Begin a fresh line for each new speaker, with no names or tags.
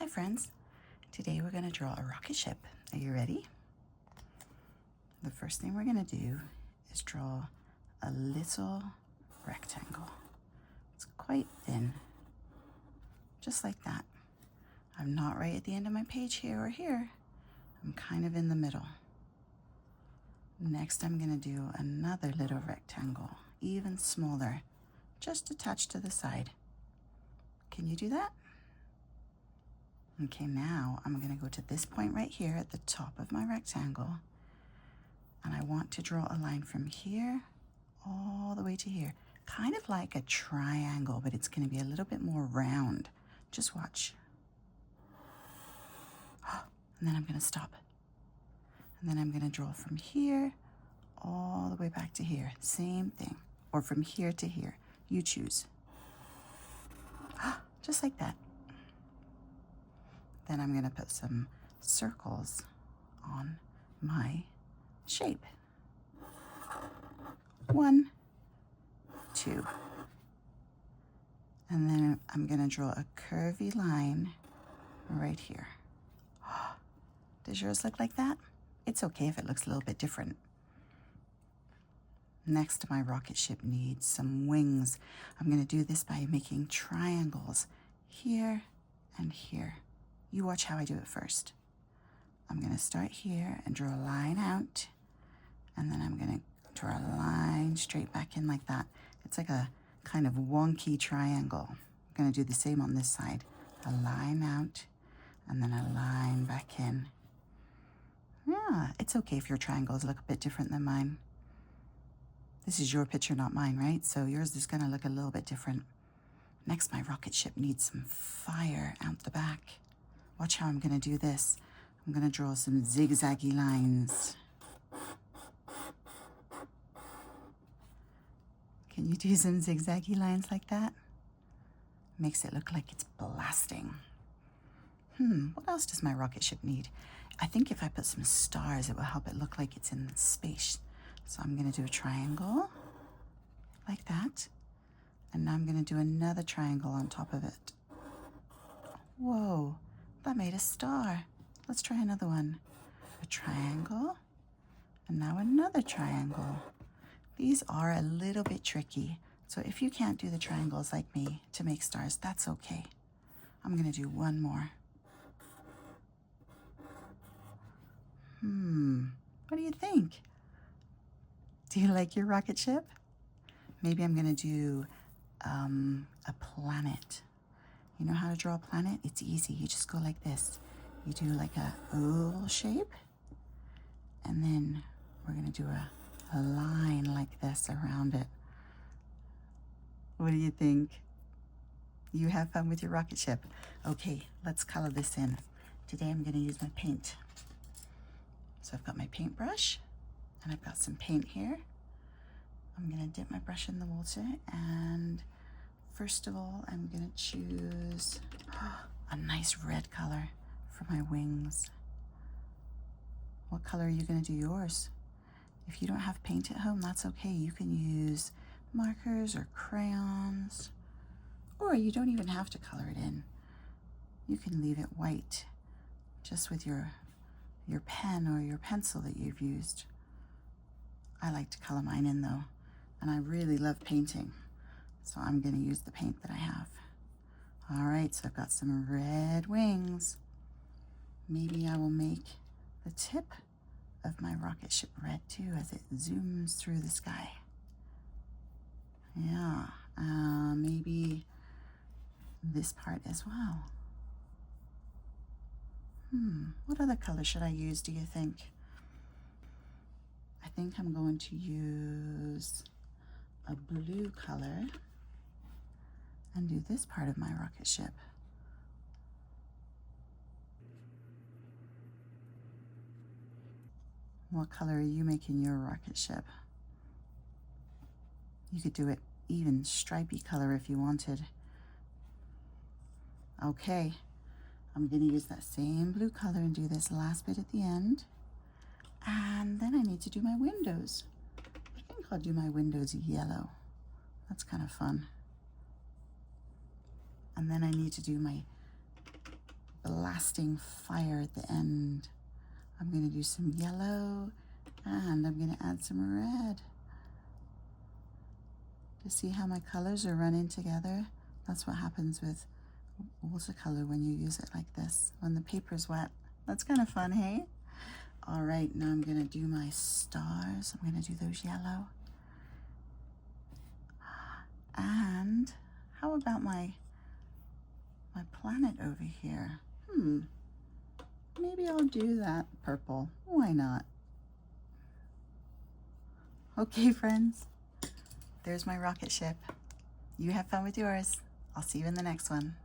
Hi friends, today we're going to draw a rocket ship. Are you ready? The first thing we're going to do is draw a little rectangle. It's quite thin, just like that. I'm not right at the end of my page here or here. I'm kind of in the middle. Next I'm going to do another little rectangle, even smaller, just a touch to the side. Can you do that? Okay, now I'm going to go to this point right here at the top of my rectangle, and I want to draw a line from here all the way to here, kind of like a triangle, but it's going to be a little bit more round. Just watch. And then I'm going to stop. And then I'm going to draw from here all the way back to here. Same thing. Or from here to here. You choose. Just like that. Then I'm going to put some circles on my shape. 1, 2. And then I'm going to draw a curvy line right here. Does yours look like that? It's okay if it looks a little bit different. Next, my rocket ship needs some wings. I'm going to do this by making triangles here and here. You watch how I do it first. I'm going to start here and draw a line out, and then I'm going to draw a line straight back in like that. It's like a kind of wonky triangle. I'm going to do the same on this side. A line out, and then a line back in. Yeah, it's okay if your triangles look a bit different than mine. This is your picture, not mine, right? So yours is going to look a little bit different. Next, my rocket ship needs some fire out the back. Watch how I'm going to do this. I'm going to draw some zigzaggy lines. Can you do some zigzaggy lines like that? Makes it look like it's blasting. What else does my rocket ship need? I think if I put some stars, it will help it look like it's in space. So I'm going to do a triangle like that. And now I'm going to do another triangle on top of it. Whoa. That made a star. Let's try another one. A triangle, and now another triangle. These are a little bit tricky, so if you can't do the triangles like me to make stars, that's okay. I'm going to do one more. What do you think? Do you like your rocket ship? Maybe I'm going to do a planet. You know how to draw a planet? It's easy. You just go like this. You do like a oval shape, and then we're going to do a line like this around it. What do you think? You have fun with your rocket ship. Okay, let's color this in. Today I'm going to use my paint. So I've got my paintbrush, and I've got some paint here. I'm going to dip my brush in the water, and first of all, I'm going to choose a nice red color for my wings. What color are you going to do yours? If you don't have paint at home, that's okay. You can use markers or crayons, or you don't even have to color it in. You can leave it white just with your pen or your pencil that you've used. I like to color mine in though, and I really love painting. So I'm going to use the paint that I have. All right, so I've got some red wings. Maybe I will make the tip of my rocket ship red too as it zooms through the sky. Yeah, maybe this part as well. What other color should I use, do you think? I think I'm going to use a blue color and do this part of my rocket ship. What color are you making your rocket ship? You could do it even stripy color if you wanted. Okay, I'm going to use that same blue color and do this last bit at the end. And then I need to do my windows. I think I'll do my windows yellow. That's kind of fun. And then I need to do my blasting fire at the end. I'm going to do some yellow and I'm going to add some red. To see how my colors are running together. That's what happens with watercolor when you use it like this, when the paper's wet. That's kind of fun, hey? All right, now I'm going to do my stars. I'm going to do those yellow. And how about my planet over here? Maybe I'll do that purple. Why not? Okay, friends. There's my rocket ship. You have fun with yours. I'll see you in the next one.